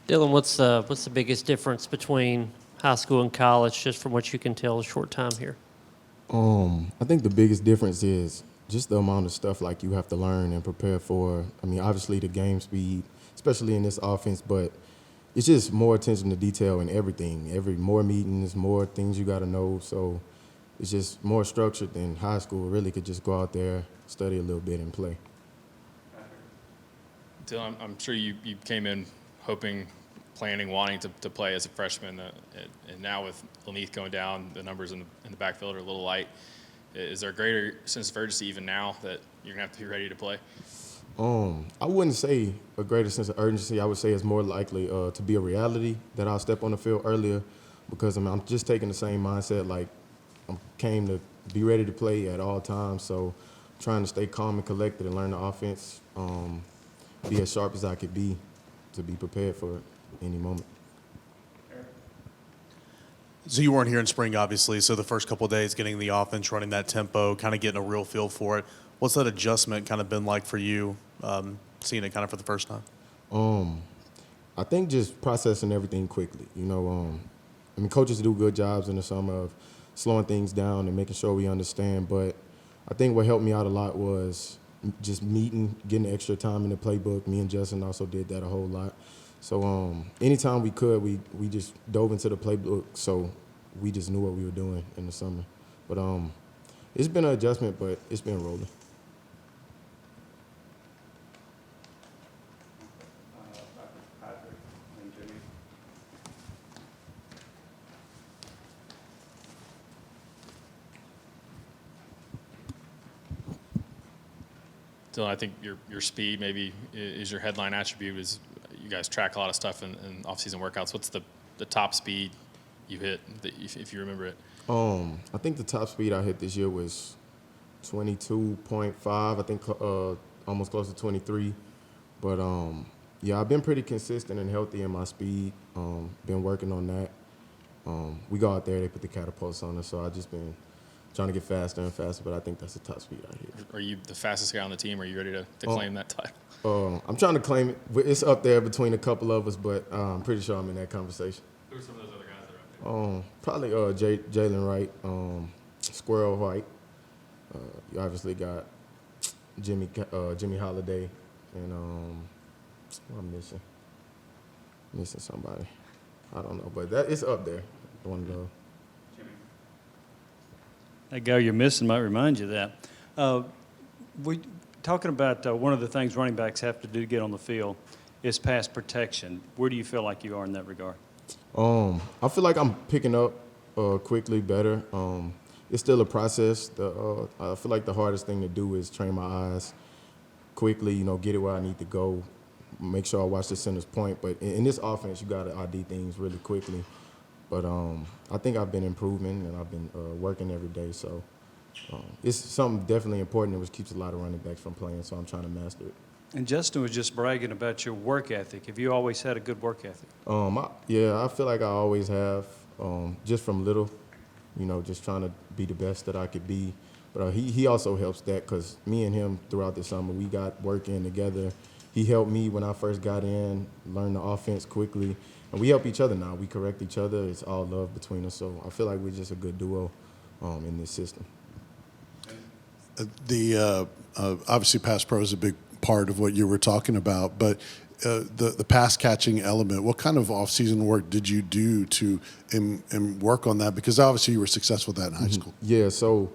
Dylan, what's the biggest difference between high school and college, just from what you can tell, a short time here? I think the biggest difference is just the amount of stuff like you have to learn and prepare for. I mean, obviously the game speed, especially in this offense, but it's just more attention to detail in everything. More meetings, more things you got to know. So it's just more structured than high school. Really could just go out there, study a little bit, and play. Dylan, I'm sure you came in hoping, planning, wanting to play as a freshman, and now with Leneath going down, the numbers in the backfield are a little light. Is there a greater sense of urgency even now that you're going to have to be ready to play? I wouldn't say a greater sense of urgency. I would say it's more likely to be a reality that I'll step on the field earlier because I'm just taking the same mindset. Like I came to be ready to play at all times, so trying to stay calm and collected and learn the offense, be as sharp as I could be to be prepared for any moment. So you weren't here in spring, obviously. So the first couple of days, getting the offense, running that tempo, kind of getting a real feel for it. What's that adjustment kind of been like for you, seeing it kind of for the first time? I think just processing everything quickly. I mean, coaches do good jobs in the summer of slowing things down and making sure we understand. But I think what helped me out a lot was just getting extra time in the playbook. Me and Justin also did that a whole lot. So anytime we could, we just dove into the playbook, so we just knew what we were doing in the summer. But it's been an adjustment, but it's been rolling. Dylan, I think your speed maybe is your headline attribute. Is you guys track a lot of stuff in off-season workouts. What's the top speed you hit, if you remember it? I think the top speed I hit this year was 22.5. I think almost close to 23. But yeah, I've been pretty consistent and healthy in my speed. Been working on that. We go out there, they put the catapults on us, so I've just been trying to get faster and faster, but I think that's the top speed I hit. Are you the fastest guy on the team? Are you ready to claim that title? I'm trying to claim it. It's up there between a couple of us, but I'm pretty sure I'm in that conversation. Who are some of those other guys that are up there? Probably Jalen Wright, Squirrel White. You obviously got Jimmy Holiday, and what I'm missing. Missing somebody. I don't know, but it's up there. One of those. That guy you're missing might remind you of that. We talking about one of the things running backs have to do to get on the field is pass protection. Where do you feel like you are in that regard? I feel like I'm picking up quickly better. It's still a process. I feel like the hardest thing to do is train my eyes quickly, get it where I need to go, make sure I watch the center's point. But in this offense, you got to ID things really quickly. But I think I've been improving, and I've been working every day. So it's something definitely important, which keeps a lot of running backs from playing, so I'm trying to master it. And Justin was just bragging about your work ethic. Have you always had a good work ethic? I feel like I always have, just from little, just trying to be the best that I could be. But he also helps that because me and him throughout the summer, we got working together. He helped me when I first got in, learn the offense quickly. And we help each other now. We correct each other. It's all love between us. So I feel like we're just a good duo in this system. Obviously pass pro is a big part of what you were talking about, but the pass catching element, what kind of off-season work did you do to work on that? Because obviously you were successful with that in high school. Yeah, so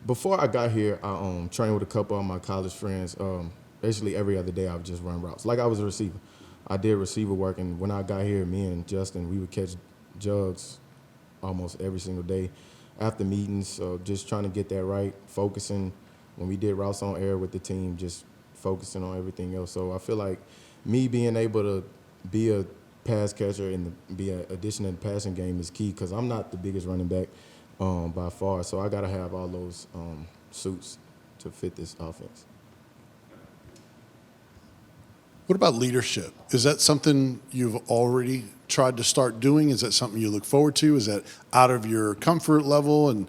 before I got here, I trained with a couple of my college friends. Basically every other day I would just run routes. Like I was a receiver. I did receiver work, and when I got here, me and Justin, we would catch jugs almost every single day after meetings, so just trying to get that right, focusing. When we did routes on air with the team, just focusing on everything else. So I feel like me being able to be a pass catcher and be an addition in the passing game is key because I'm not the biggest running back by far, so I got to have all those suits to fit this offense. What about leadership? Is that something you've already tried to start doing? Is that something you look forward to? Is that out of your comfort level? And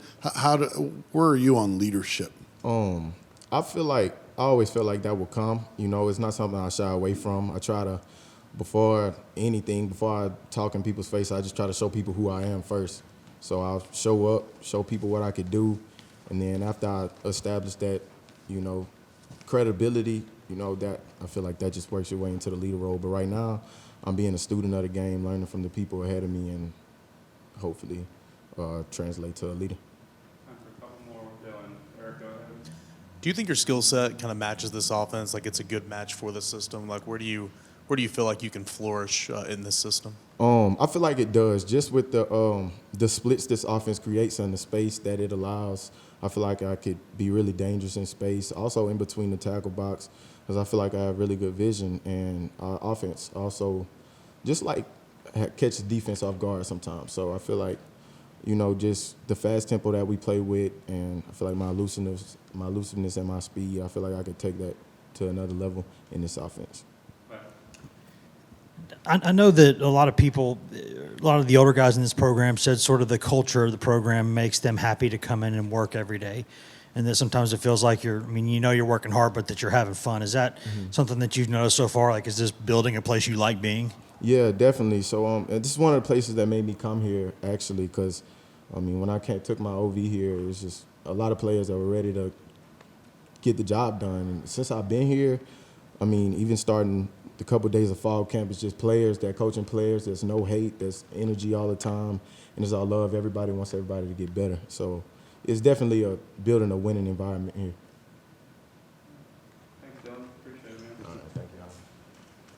where are you on leadership? I always feel like that will come. It's not something I shy away from. I try to before anything, before I talk in people's face, I just try to show people who I am first. So I'll show up, show people what I could do, and then after I establish that, credibility, that I feel like that just works your way into the leader role. But right now, I'm being a student of the game, learning from the people ahead of me, and hopefully translate to a leader. Do you think your skill set kind of matches this offense? Like it's a good match for the system? Like where do you feel like you can flourish in this system? I feel like it does. Just with the splits this offense creates and the space that it allows, I feel like I could be really dangerous in space. Also in between the tackle box, because I feel like I have really good vision, and our offense also just like catches defense off guard sometimes. So I feel like, just the fast tempo that we play with, and I feel like my elusiveness and my speed, I feel like I could take that to another level in this offense. I know that a lot of people, a lot of the older guys in this program said sort of the culture of the program makes them happy to come in and work every day. And that sometimes it feels like you're working hard, but that you're having fun. Is that something that you've noticed so far? Like, is this building a place you like being? Yeah, definitely. So and this is one of the places that made me come here, actually, because, when I took my OV here, it was just a lot of players that were ready to get the job done. And since I've been here, even starting the couple of days of fall camp, it's just players, they're coaching players. There's no hate, there's energy all the time, and it's all love. Everybody wants everybody to get better. So it's definitely building a winning environment here.